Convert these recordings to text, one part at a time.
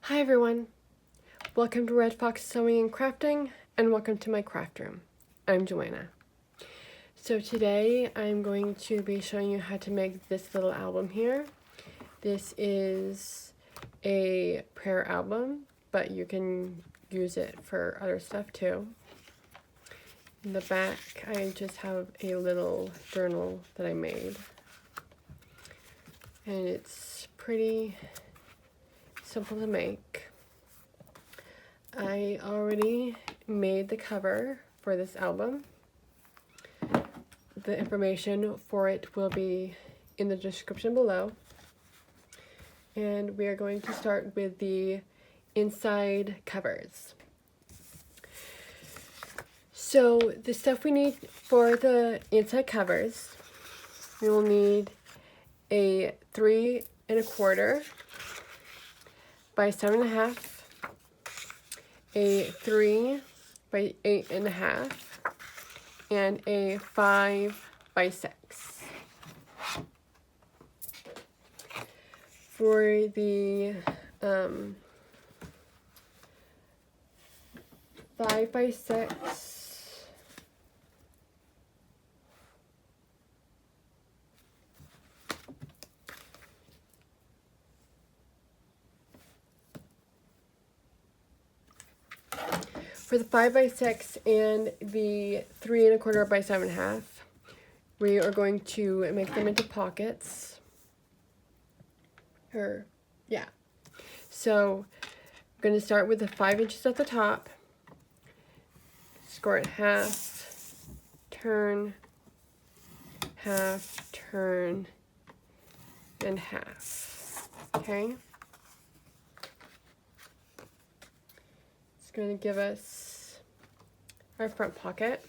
Hi everyone, welcome to Red Fox Sewing and Crafting, and welcome to my craft room. I'm Joanna. So today I'm going to be showing you how to make this little album here. This is a prayer album, but you can use it for other stuff too. In the back I just have a little journal that I made, and it's pretty simple to make. I already made the cover for this album. The information for it will be in the description below. And we are going to start with the inside covers. So the stuff we need for the inside covers, we will need a 3 1/4 by 7 1/2, a 3 by 8 1/2, and a 5 by 6. For the 5 by 6, for the 5 by 6 and the 3 1/4 by 7 1/2, we are going to make them into pockets. So I'm going to start with the 5 inches at the top, score it half, turn, and half. Okay? It's going to give us our front pocket.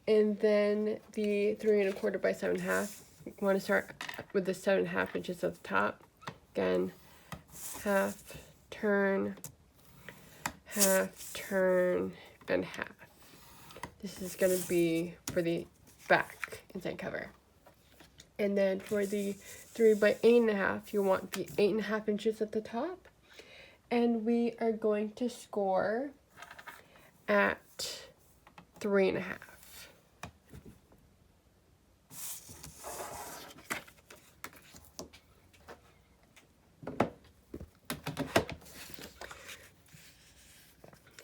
And then the 3 1/4 by 7 1/2, we want to start with the 7 1/2 inches at the top. Again, half, turn, and half. This is going to be for the back inside cover. And then for the 3 by 8 1/2, you want the 8 1/2 inches at the top. And we are going to score at 3 1/2.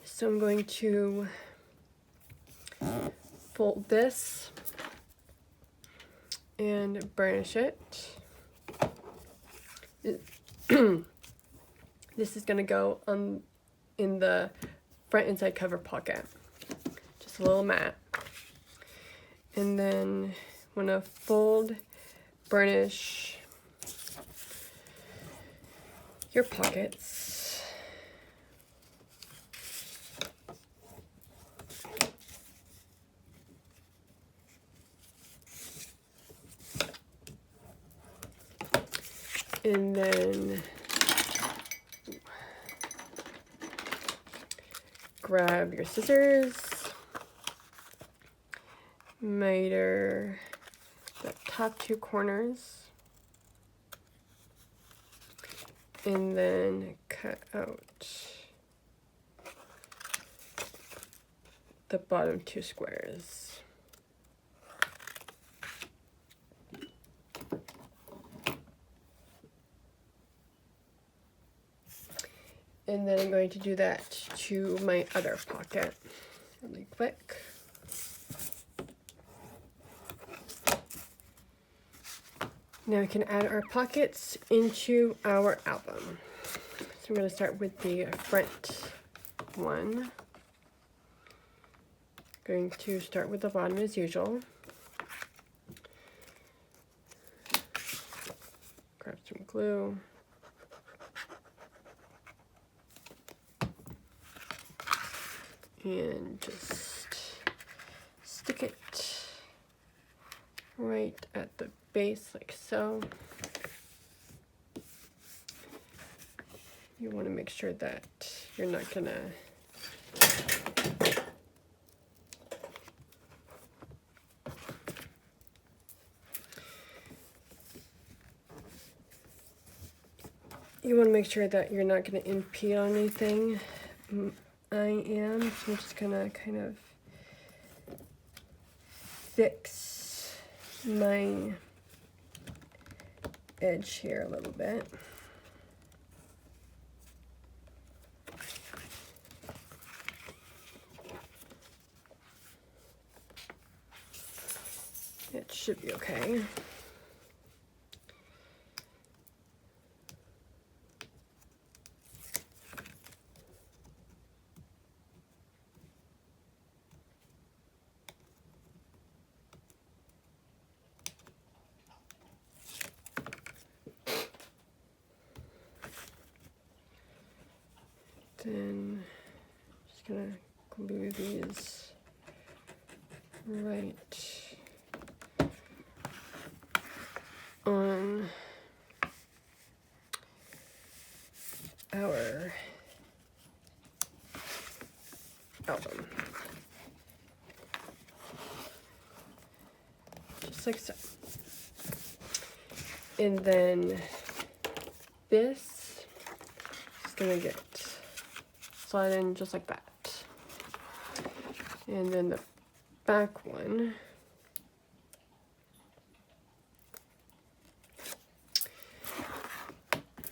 So I'm going to fold this and burnish it. This is going to go on in the front inside cover pocket. Just a little mat. And then I'm going to fold, burnish your pockets. And then grab your scissors, miter the top 2 corners, and then cut out the bottom 2 squares. And then I'm going to do that to my other pocket really quick. Now we can add our pockets into our album. So I'm going to start with the front one. Going to start with the bottom as usual. Grab some glue. And just stick it right at the base like so. You want to make sure that you're not gonna You want to make sure that you're not going to impede on anything. I am, so I'm just going to kind of fix my edge here a little bit. It should be okay. Then just gonna glue these right on our album. Just like so. And then this is gonna get slide in just like that. And then the back one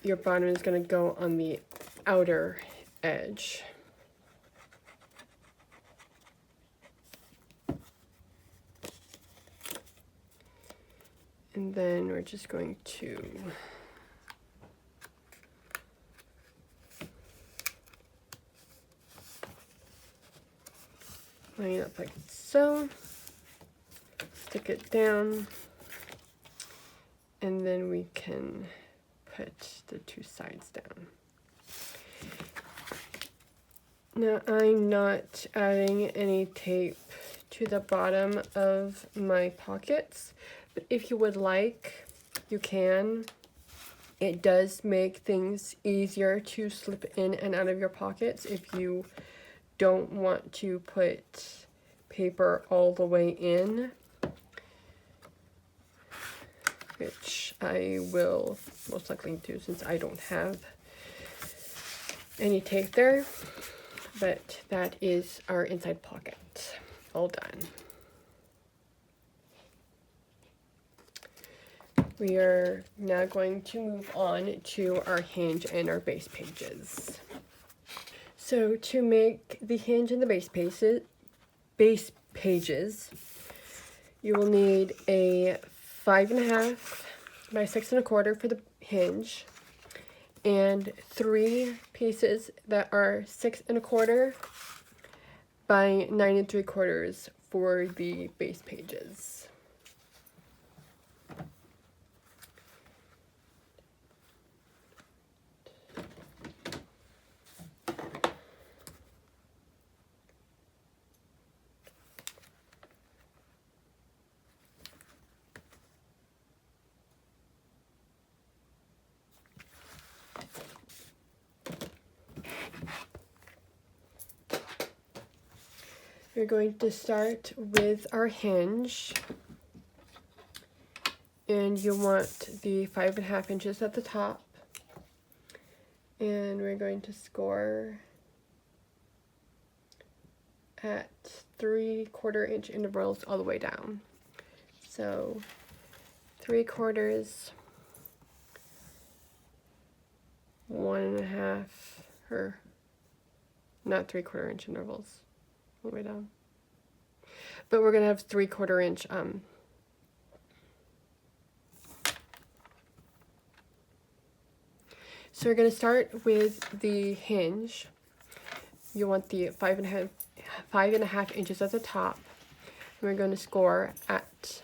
your bottom is going to go on the outer edge. And then we're just going to line it up like so, stick it down, and then we can put the two sides down. Now I'm not adding any tape to the bottom of my pockets, but if you would like, you can. It does make things easier to slip in and out of your pockets if you don't want to put paper all the way in, which I will most likely do since I don't have any tape there. But that is our inside pocket all done. We are now going to move on to our hinge and our base pages. So to make the hinge and the base pages, you will need a 5.5 by 6 1/4 for the hinge, and 3 pieces that are 6 1/4 by 9 3/4 for the base pages. We're going to start with our hinge, and you want the 5.5 inches at the top, and we're going to score at 3/4 inch intervals all the way down. So 3/4, 1.5, or not 3/4 inch intervals all the way down, but we're gonna have 3/4 inch so we're gonna start with the hinge. You want the 5.5 inches at the top. We're going to score at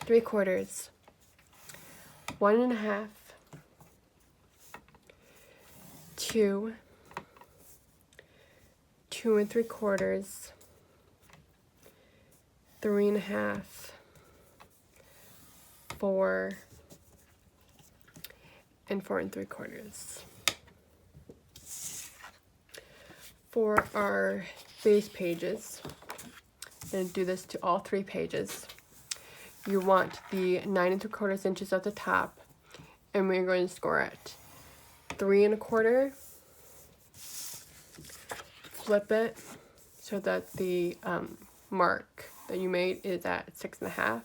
3/4, 1.5, 2, 2 3/4, 3.5, 4, and 4 3/4. For our base pages, I'm going to do this to all 3 pages. You want the 9 3/4 inches at the top, and we're going to score at 3 1/4, flip it so that the mark that you made is at 6 1/2,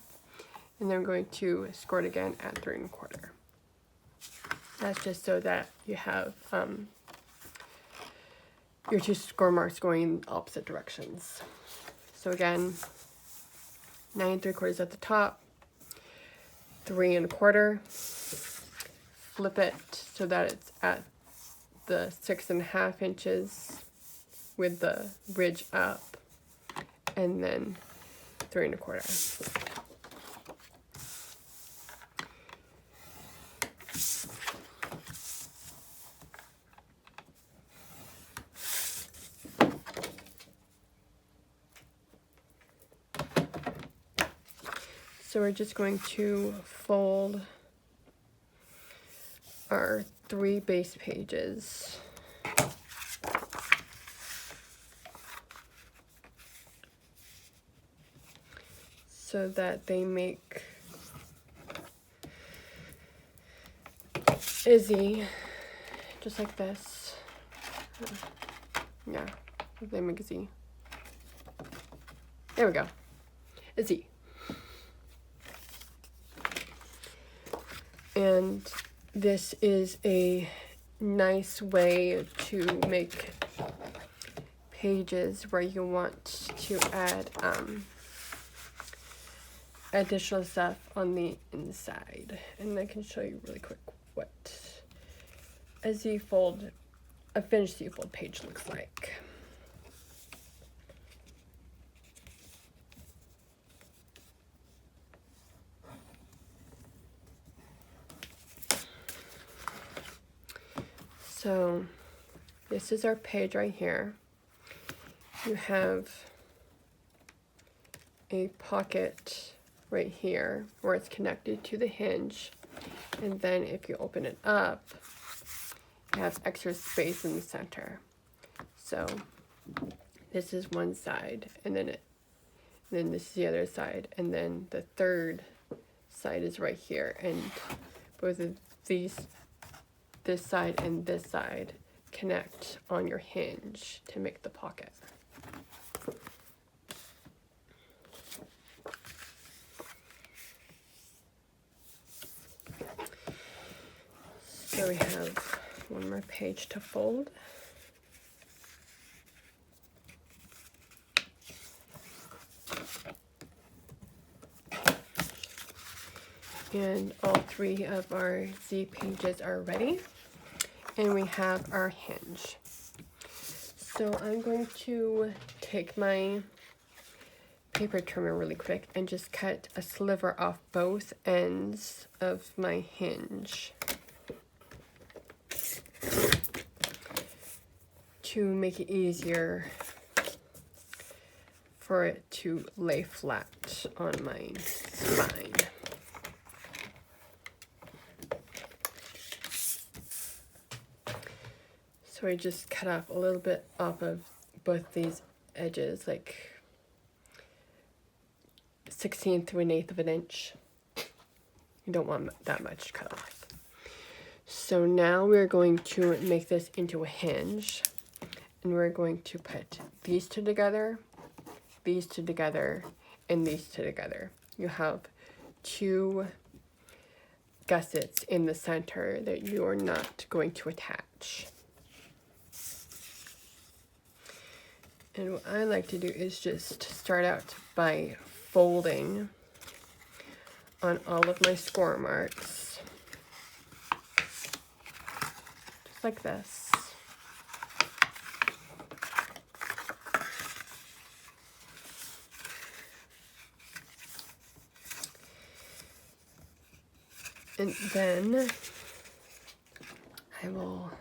and then I'm going to score it again at 3 1/4. That's just so that you have your 2 score marks going in opposite directions. So again, 9 3/4 at the top, 3 1/4, flip it so that it's at the 6 1/2 inches with the ridge up, and then 3 1/4. So we're just going to fold our 3 base pages. So that they make a Z, just like this. Yeah, they make a Z. There we go, a Z. And this is a nice way to make pages where you want to add additional stuff on the inside. And I can show you really quick what a finished Z fold page looks like. So this is our page right here. You have a pocket right here where it's connected to the hinge, and then if you open it up, you have extra space in the center. So this is one side, and then this is the other side, and then the third side is right here, and both of these, this side and this side, connect on your hinge to make the pocket. So we have one more page to fold. And all 3 of our Z pages are ready. And we have our hinge. So I'm going to take my paper trimmer really quick and just cut a sliver off both ends of my hinge to make it easier for it to lay flat on my spine. So I just cut off a little bit off of both these edges, like 1/16 to 1/8 of an inch. You don't want that much cut off. So now we're going to make this into a hinge, and we're going to put these 2 together, these 2 together, and these 2 together. You have 2 gussets in the center that you are not going to attach. And what I like to do is just start out by folding on all of my score marks, just like this. And then I will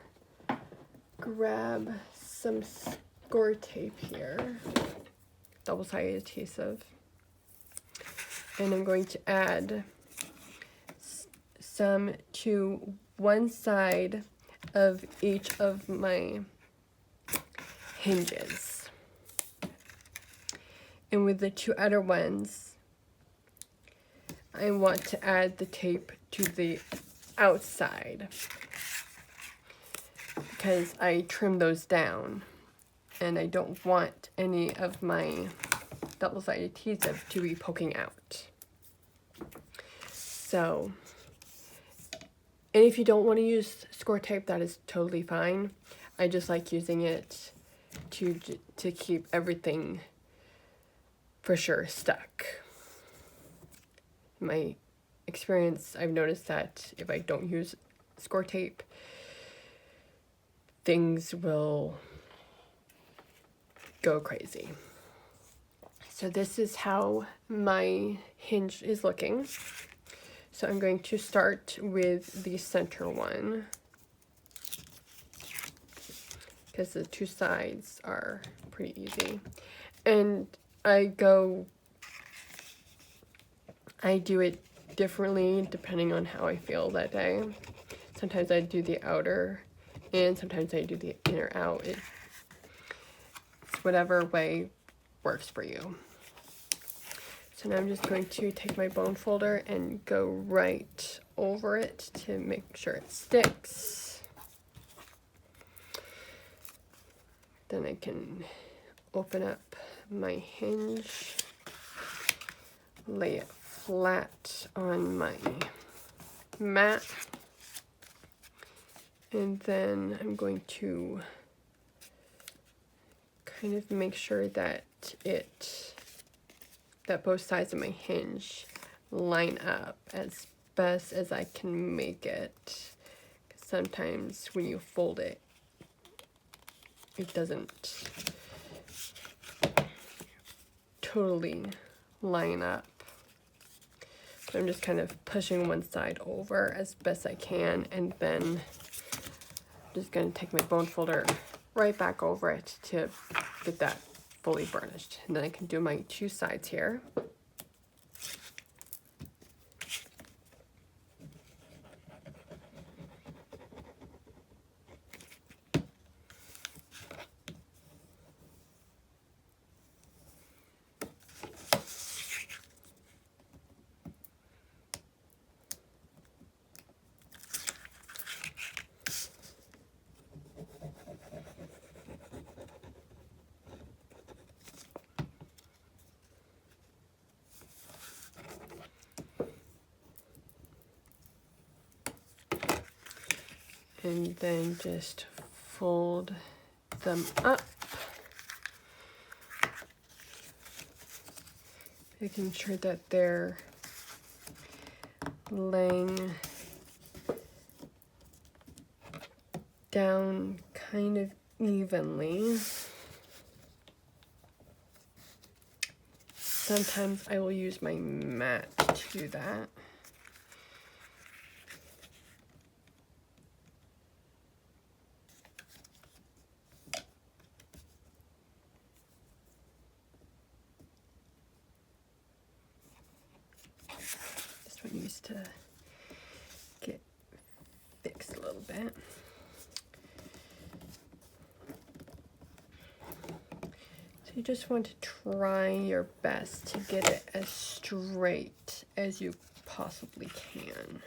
grab some score tape here, double-sided adhesive, and I'm going to add some to one side of each of my hinges. And with the 2 other ones, I want to add the tape to the outside. because I trim those down and I don't want any of my double-sided adhesive to be poking out. So, and if you don't want to use score tape, that is totally fine. I just like using it to keep everything for sure stuck. In my experience, I've noticed that if I don't use score tape, things will go crazy. So this is how my hinge is looking. So I'm going to start with the center one, because the two sides are pretty easy. And I do it differently depending on how I feel that day. Sometimes I do the outer and sometimes I do the inner out. It's whatever way works for you. So now I'm just going to take my bone folder and go right over it to make sure it sticks. Then I can open up my hinge, lay it flat on my mat, and then I'm going to kind of make sure that both sides of my hinge line up as best as I can make it. 'Cause sometimes when you fold it, it doesn't totally line up. So I'm just kind of pushing one side over as best I can, and then I'm just going to take my bone folder right back over it to get that fully burnished. And then I can do my two sides here. And then just fold them up, making sure that they're laying down kind of evenly. Sometimes I will use my mat to do that. Needs to get fixed a little bit. So you just want to try your best to get it as straight as you possibly can.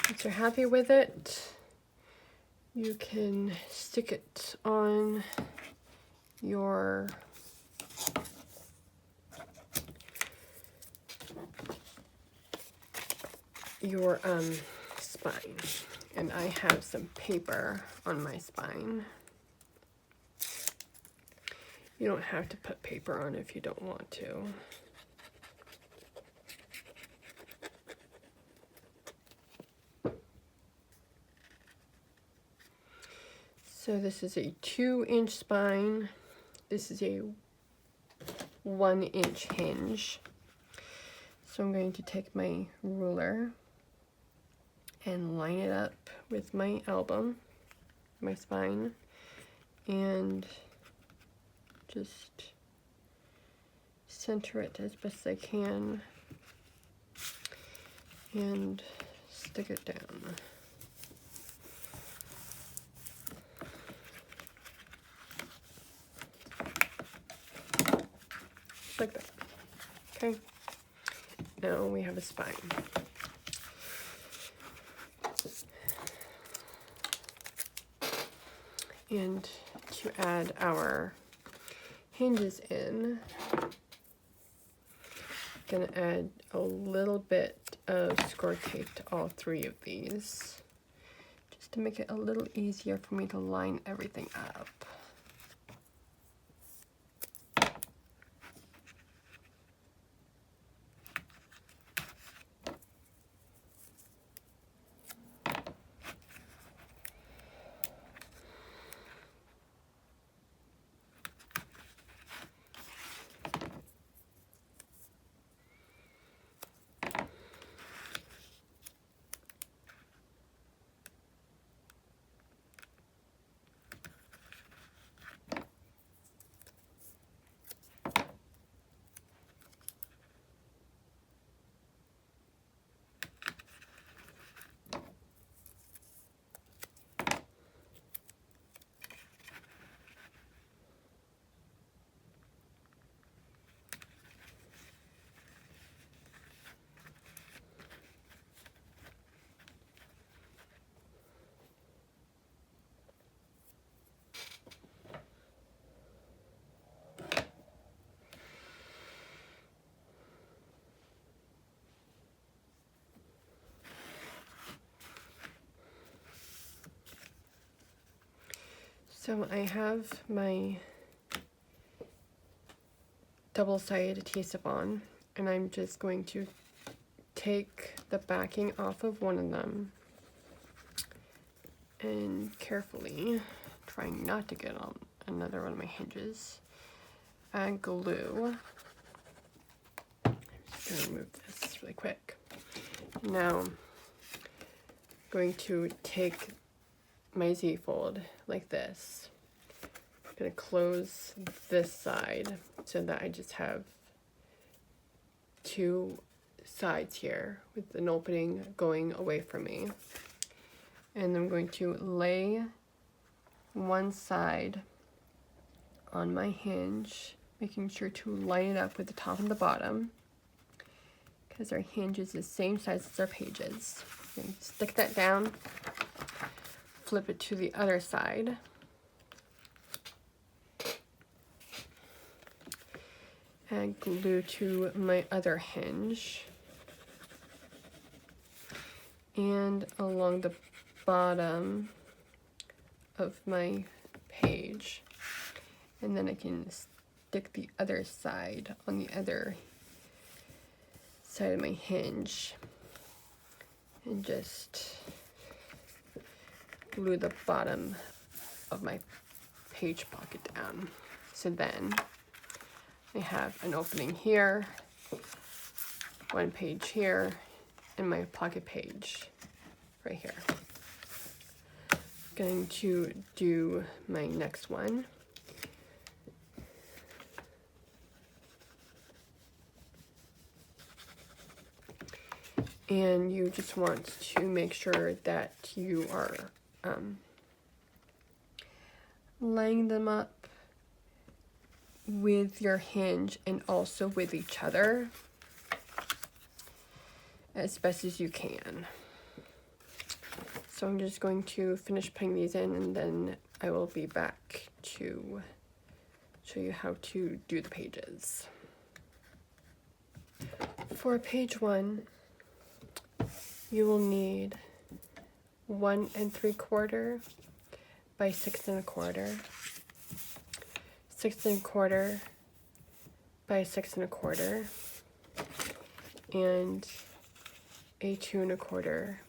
Once you're happy with it, you can stick it on your spine. And I have some paper on my spine. You don't have to put paper on if you don't want to. So this is a 2-inch spine. This is a 1-inch hinge. So I'm going to take my ruler and line it up with my album, my spine, and just center it as best I can and stick it down. Like that. Okay. Now we have a spine. And to add our hinges in, I'm gonna add a little bit of score tape to all 3 of these, just to make it a little easier for me to line everything up. So I have my double-sided adhesive on, and I'm just going to take the backing off of one of them and carefully, trying not to get on another one of my hinges, add glue. I'm just going to remove this really quick. Now, I'm going to take my Z-fold like this. I'm going to close this side so that I just have 2 sides here with an opening going away from me. And I'm going to lay one side on my hinge, making sure to line it up with the top and the bottom, because our hinge is the same size as our pages. Okay, stick that down, flip it to the other side, and glue to my other hinge, and along the bottom of my page, and then I can stick the other side on the other side of my hinge and just glue the bottom of my page pocket down. So then I have an opening here, one page here, and my pocket page right here. Going to do my next one. And you just want to make sure that you are laying them up with your hinge and also with each other as best as you can. So I'm just going to finish putting these in, and then I will be back to show you how to do the pages. For page 1, you will need 1 3/4 by 6 1/4, 6 1/4 by 6 1/4, and a 2 1/4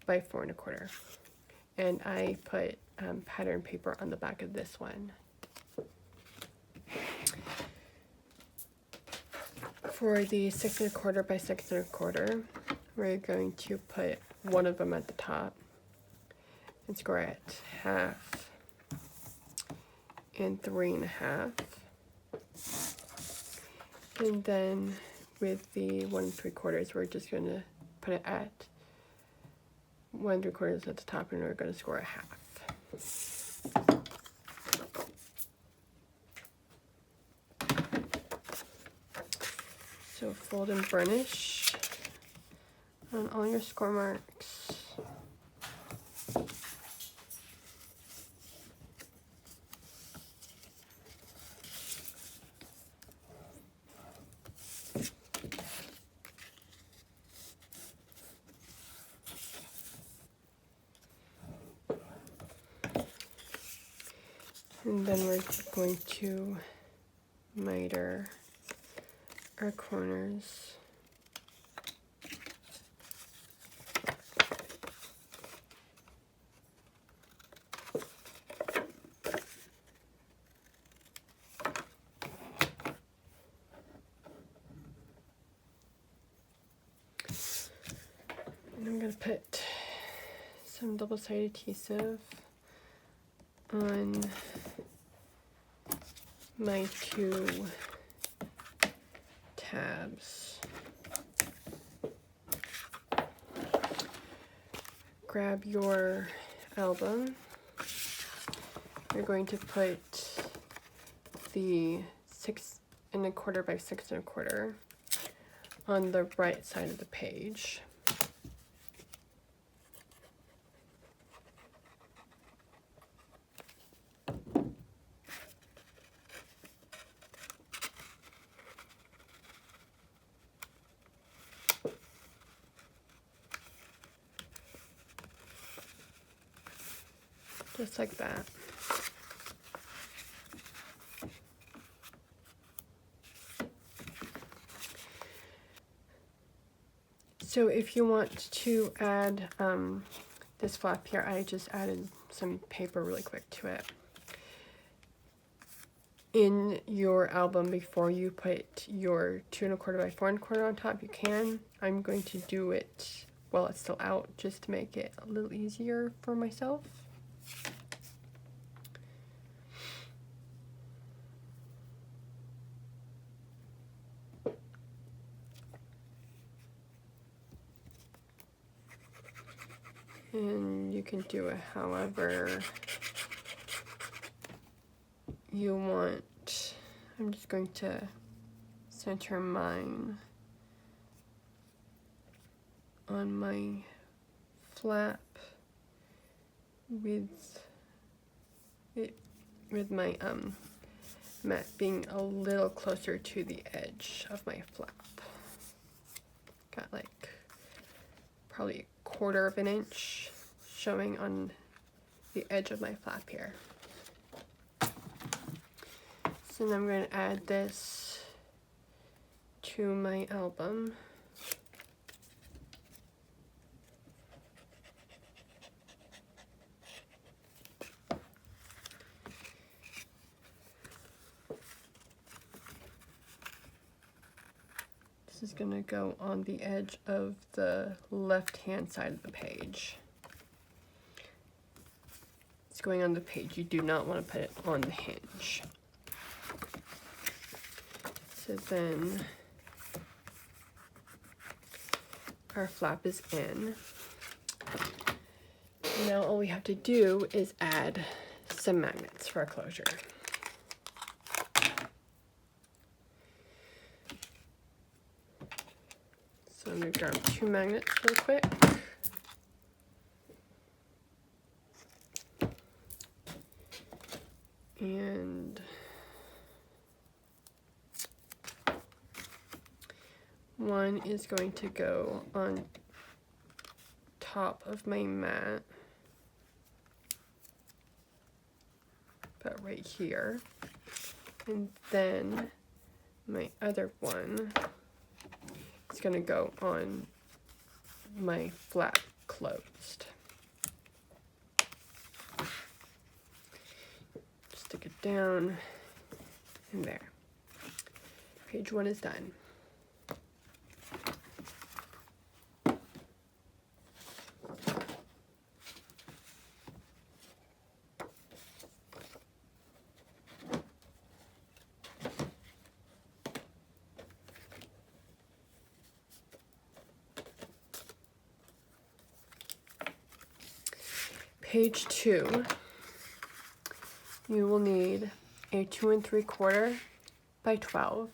by 4 1/4. and I put pattern paper on the back of this one. For the 6 1/4 by 6 1/4, we're going to put one of them at the top and score it 1/2 and 3 1/2. And then with the 1 3/4, we're just going to put it at 1 3/4 at the top, and we're going to score a 1/2. So fold and burnish on all your score marks. And then we're going to miter our corners. And I'm going to put some double-sided adhesive on my 2 tabs. Grab your album. You're going to put the 6 1/4 by 6 1/4 on the right side of the page. Just like that. So if you want to add this flap here, I just added some paper really quick to it. In your album, before you put your 2 1/4 by 4 1/4 on top, you can. I'm going to do it while it's still out, just to make it a little easier for myself. And you can do it however you want. I'm just going to center mine on my flap with my mat being a little closer to the edge of my flap. Got like probably 1/4 of an inch showing on the edge of my flap here. So now I'm going to add this to my album. This is going to go on the edge of the left-hand side of the page. It's going on the page. You do not want to put it on the hinge. So then our flap is in. Now all we have to do is add some magnets for our closure. So I'm going to grab 2 magnets real quick. And one is going to go on top of my mat, about right here. And then my other one is going to go on my flap closed. down in there. Page 1 is done. Page 2, you will need a 2 3/4 by 12,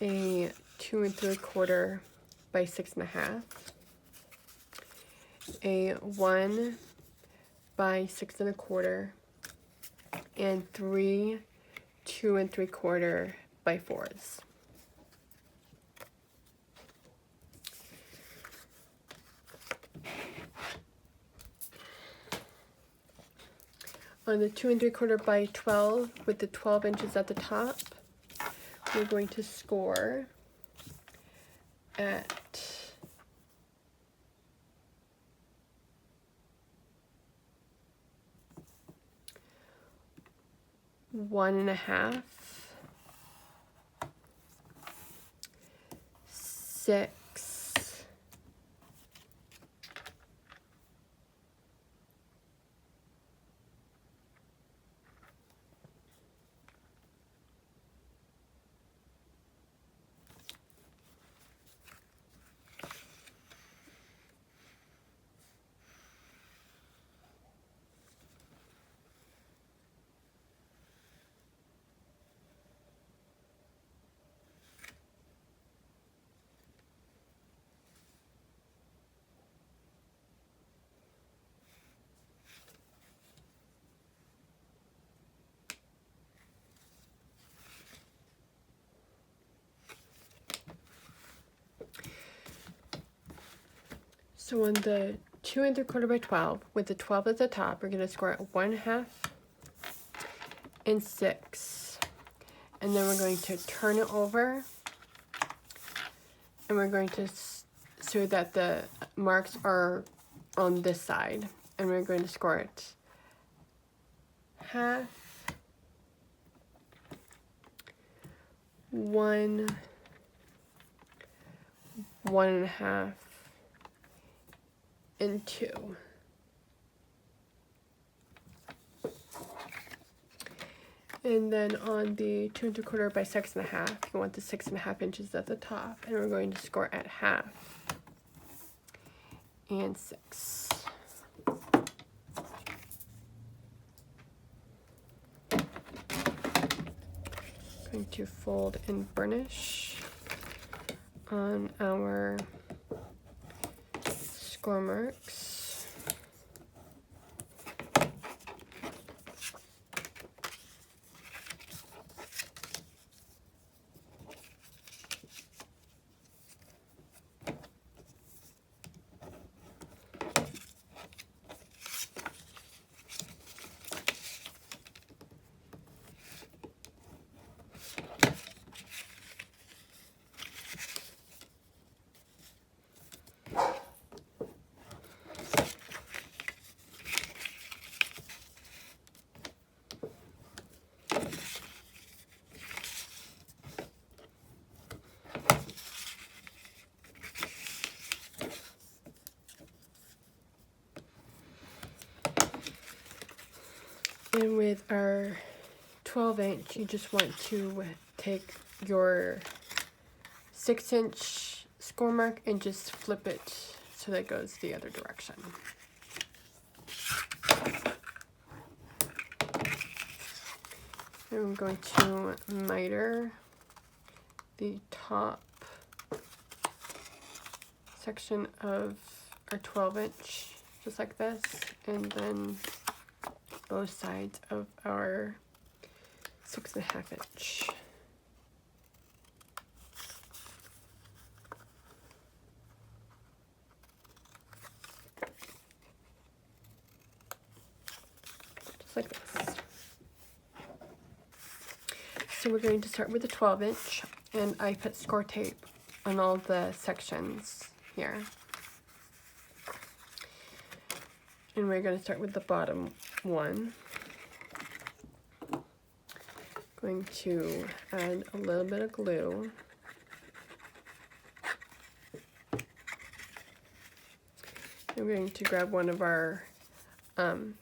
a 2 3/4 by 6.5, a 1 by 6 1/4, and 3 2 3/4 by 4s. On the 2 3/4 by 12, with the 12 inches at the top, we're going to score at 1.5, 6, So on the 2 3/4 by 12, with the 12 at the top, we're going to score at 1/2 and 6. And then we're going to turn it over, and we're going to, so that the marks are on this side, and we're going to score it 1/2, 1, 1.5, and 2. And then on the 2 3/4 by 6.5, you want the 6.5 inches at the top, and we're going to score at 1/2 and 6. Going to fold and burnish on our score marks. And with our 12-inch, you just want to take your 6-inch score mark and just flip it so that it goes the other direction. And I'm going to miter the top section of our 12-inch, just like this, and then both sides of our 6.5 inch. Just like this. So we're going to start with the 12-inch, and I put score tape on all the sections here. And we're going to start with the bottom one. Going to add a little bit of glue. I'm going to grab one of our 2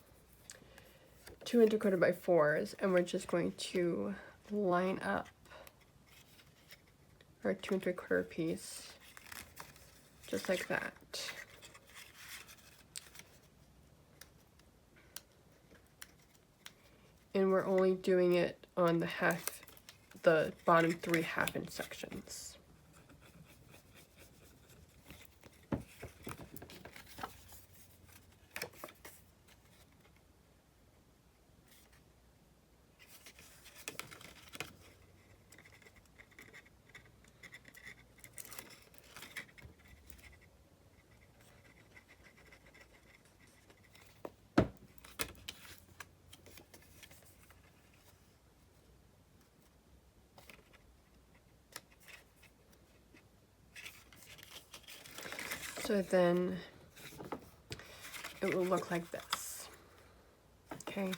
3/4 by 4s, and we're just going to line up our 2 3/4 piece, just like that. And we're only doing it on the bottom 3 1/2-inch sections. So then it will look like this, okay?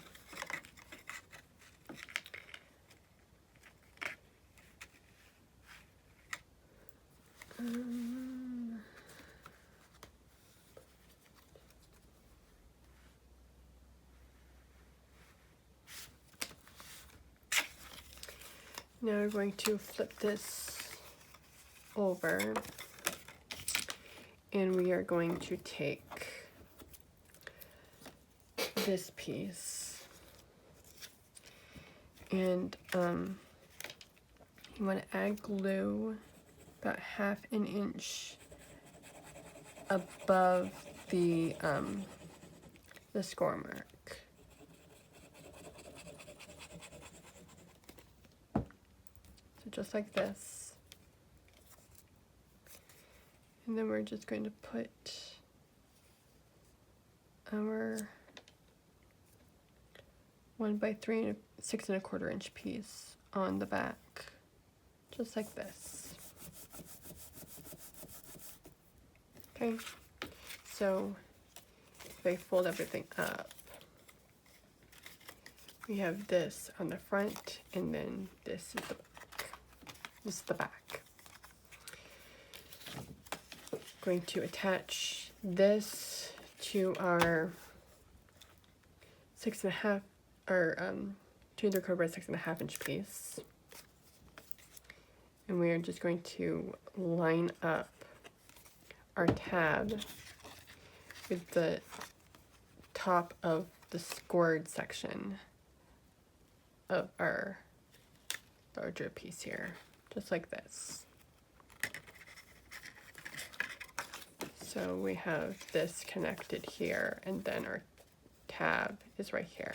Now we're going to flip this over, and we are going to take this piece, and you want to add glue about 1/2 inch above the score mark. So just like this. And then we're just going to put our 1 by 3 6 1/4 inch piece on the back, just like this. Okay, so if I fold everything up, we have this on the front, and then this is the back. This is the back. Going to attach this to our 6 1/2, or 2 3/4 by 6 1/2 inch piece, and we are just going to line up our tab with the top of the scored section of our larger piece here, just like this. So we have this connected here, and then our tab is right here.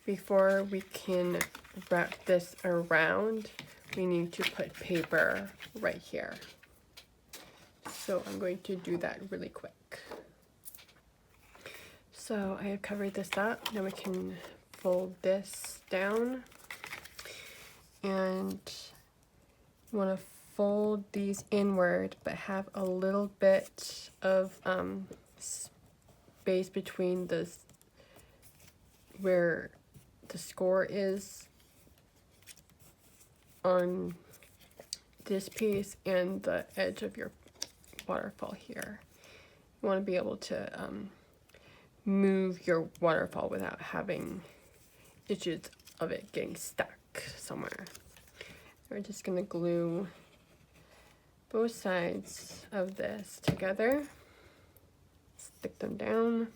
Before we can wrap this around, we need to put paper right here. So I'm going to do that really quick. So I have covered this up. Now we can fold this down, and you want to fold these inward, but have a little bit of space between where the score is on this piece and the edge of your waterfall here. You want to be able to move your waterfall without having issues of it getting stuck somewhere. We're just going to glue both sides of this together, stick them down,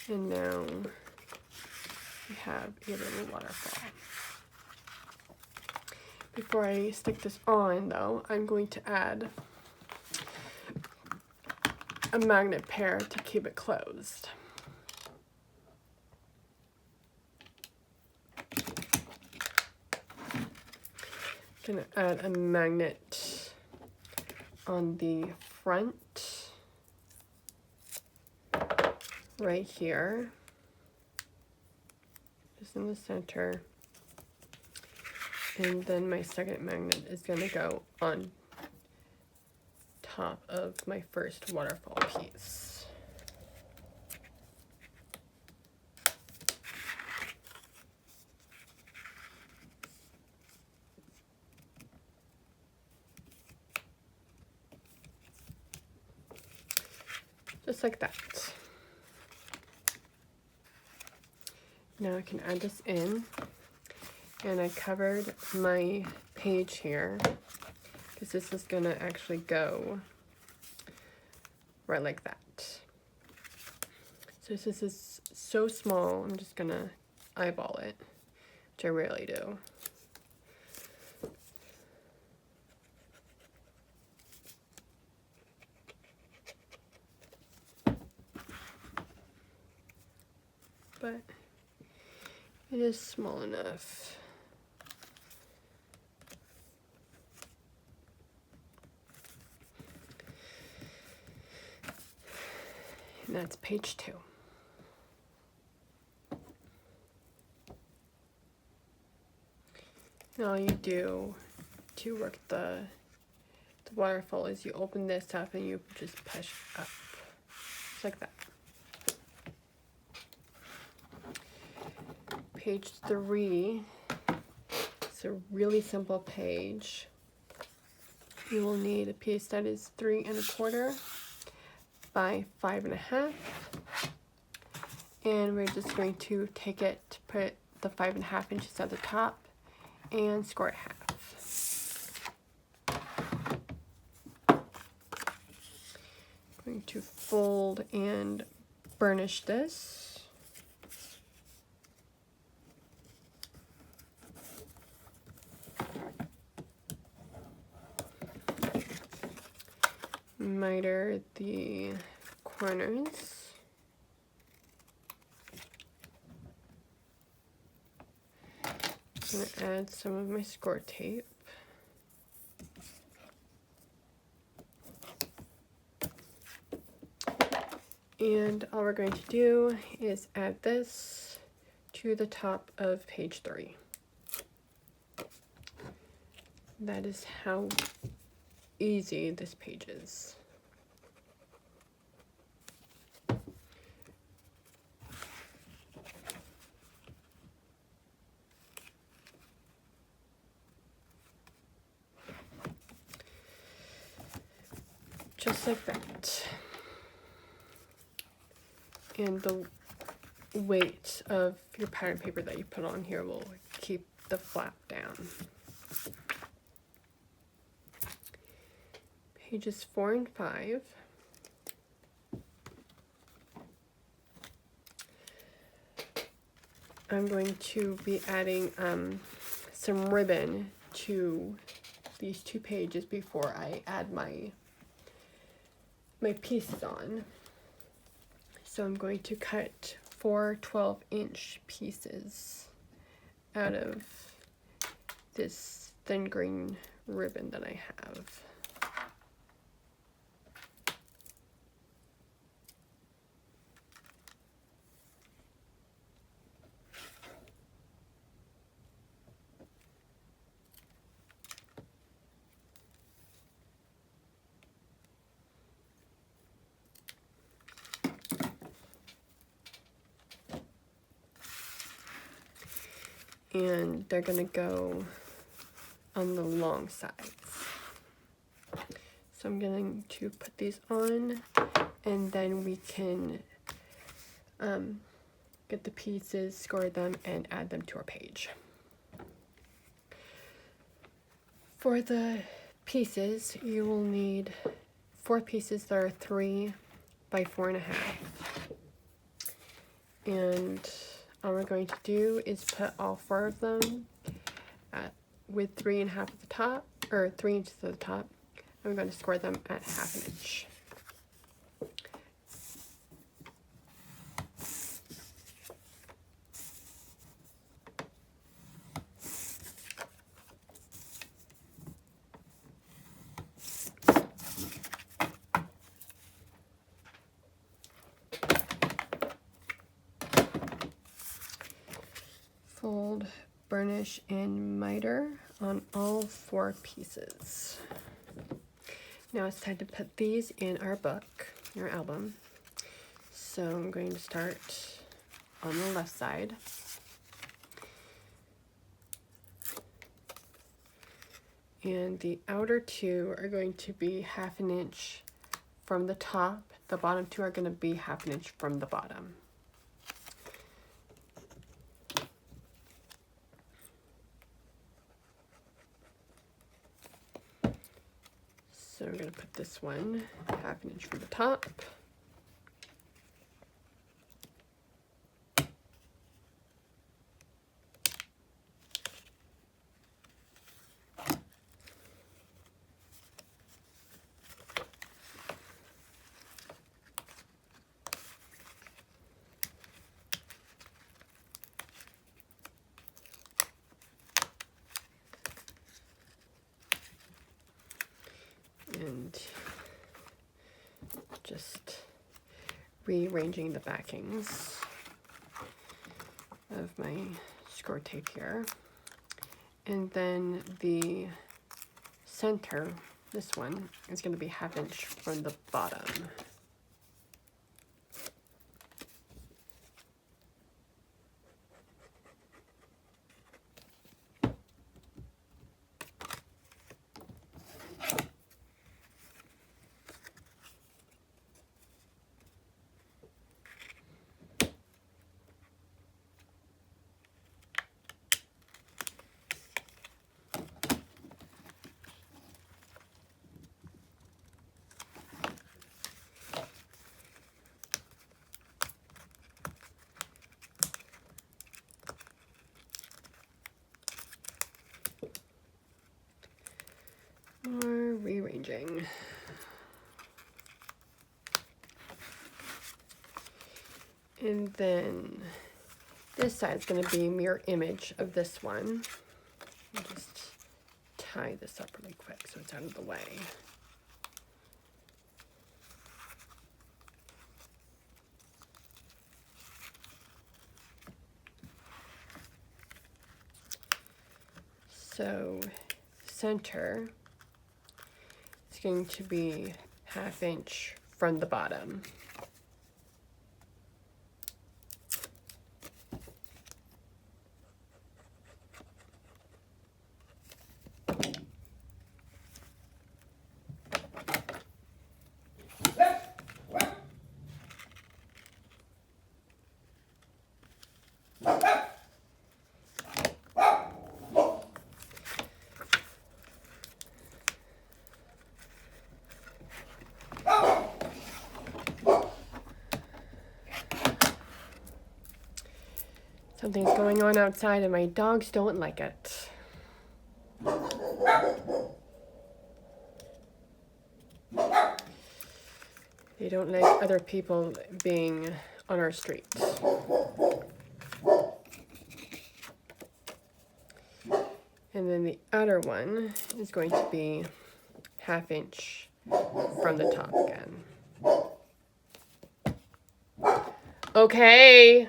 and now we have a little waterfall. Before I stick this on though, I'm going to add a magnet pair to keep it closed. Gonna add a magnet on the front right here, just in the center, and then my second magnet is gonna go on top of my first waterfall piece. just like that. Now I can add this in, and I covered my page here because this is gonna actually go right like that. So this is so small, I'm just gonna eyeball it, which I rarely do. But it is small enough. And that's page 2. Now all you do to work the waterfall is you open this up and you just push up, just like that. Page 3, it's a really simple page. You will need a piece that is 3 1/4 by 5 1/2, and we're just going to take it, put the 5 1/2 inches at the top, and score it half. Going to fold and burnish this. Miter the corners. I'm going to add some of my score tape. And all we're going to do is add this to the top of page 3. That is how easy this page is. Just like that. And the weight of your pattern paper that you put on here will keep the flap down. Pages 4 and 5. I'm going to be adding some ribbon to these 2 pages before I add my pieces on. So I'm going to cut 4 12-inch pieces out of this thin green ribbon that I have. And they're gonna go on the long sides. So I'm going to put these on, and then we can get the pieces, score them, and add them to our page. For the pieces, you will need 4 pieces that are 3 by 4 1/2. And all we're going to do is put all 4 of them with 3 1/2 at the top, or 3 inches at the top. I'm going to score them at 1/2 inch. Fold, burnish, and miter on all 4 pieces. Now it's time to put these in our book, our album. So I'm going to start on the left side. And the outer 2 are going to be 1/2 inch from the top. The bottom two are going to be 1/2 inch from the bottom. So I'm going to put this one 1/2 inch from the top. And just rearranging the backings of my score tape here. And then the center, this one, is going to be 1/2 inch from the bottom. More rearranging. And then this side is going to be mirror image of this one. I'll just tie this up really quick so it's out of the way. So center is going to be 1/2 inch from the bottom. Something's going on outside and my dogs don't like it. They don't like other people being on our street. And then the other one is going to be 1/2 inch from the top again. Okay.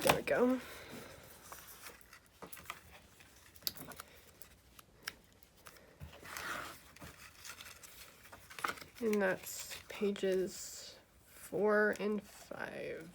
There we go. And that's pages 4 and 5.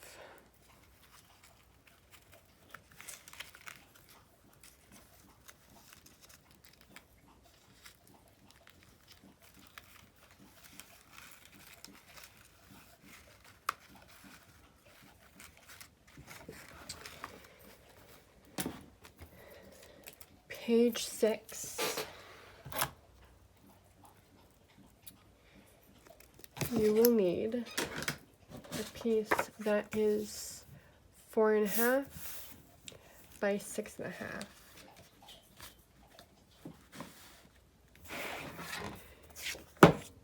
Page 6, you will need a piece that is 4.5 by 6.5.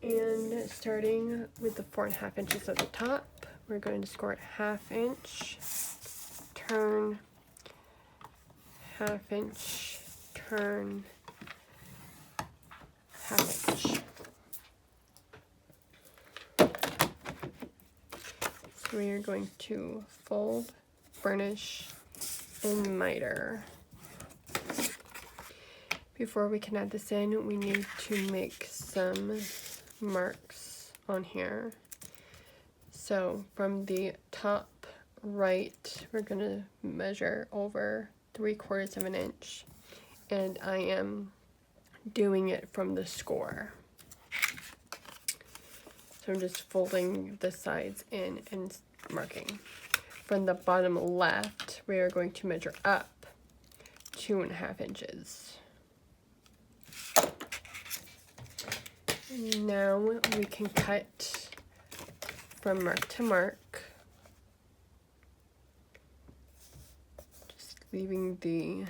And starting with the 4.5 inches at the top, we're going to score it 1/2 inch, turn, 1/2 inch, turn, 1/2 inch. So we are going to fold, burnish, and miter Before we can add this in, we need to make some marks on here. So from the top right, we're going to measure over 3/4 of an inch, and I am doing it from the score. So I'm just folding the sides in and marking. From the bottom left, we are going to measure up 2.5 inches. Now we can cut from mark to mark, just leaving the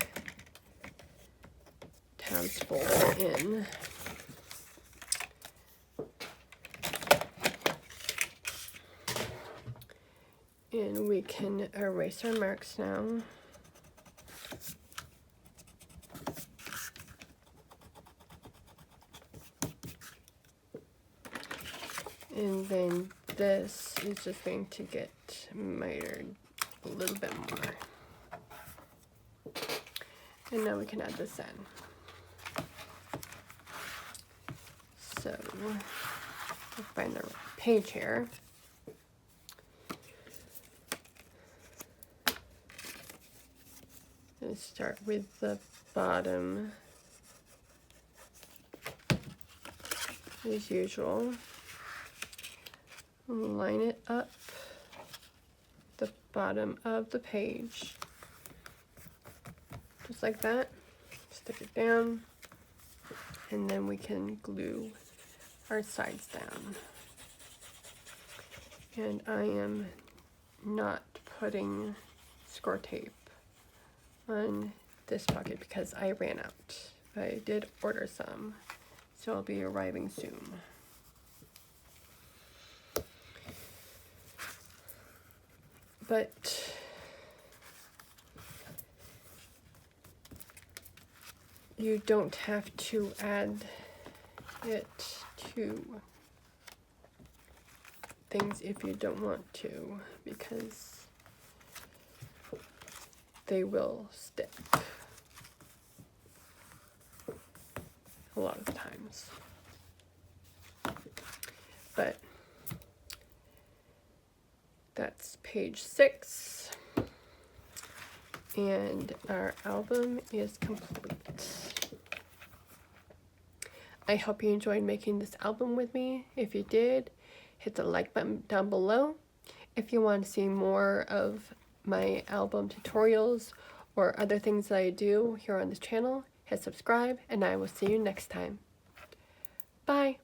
tabs folded in. And we can erase our marks now. And then this is just going to get mitered a little bit more. And now we can add this in. So, we'll find the page here. And start with the bottom as usual. Line it up the bottom of the page, just like that. Stick it down, and then we can glue our sides down. And I am not putting score tape on this pocket because I ran out. I did order some, so I'll be arriving soon. But you don't have to add it to things if you don't want to, because they will stick a lot of times. But that's page 6, and our album is complete. I hope you enjoyed making this album with me. If you did, hit the like button down below. If you want to see more of my album tutorials or other things that I do here on this channel, hit subscribe, and I will see you next time. Bye!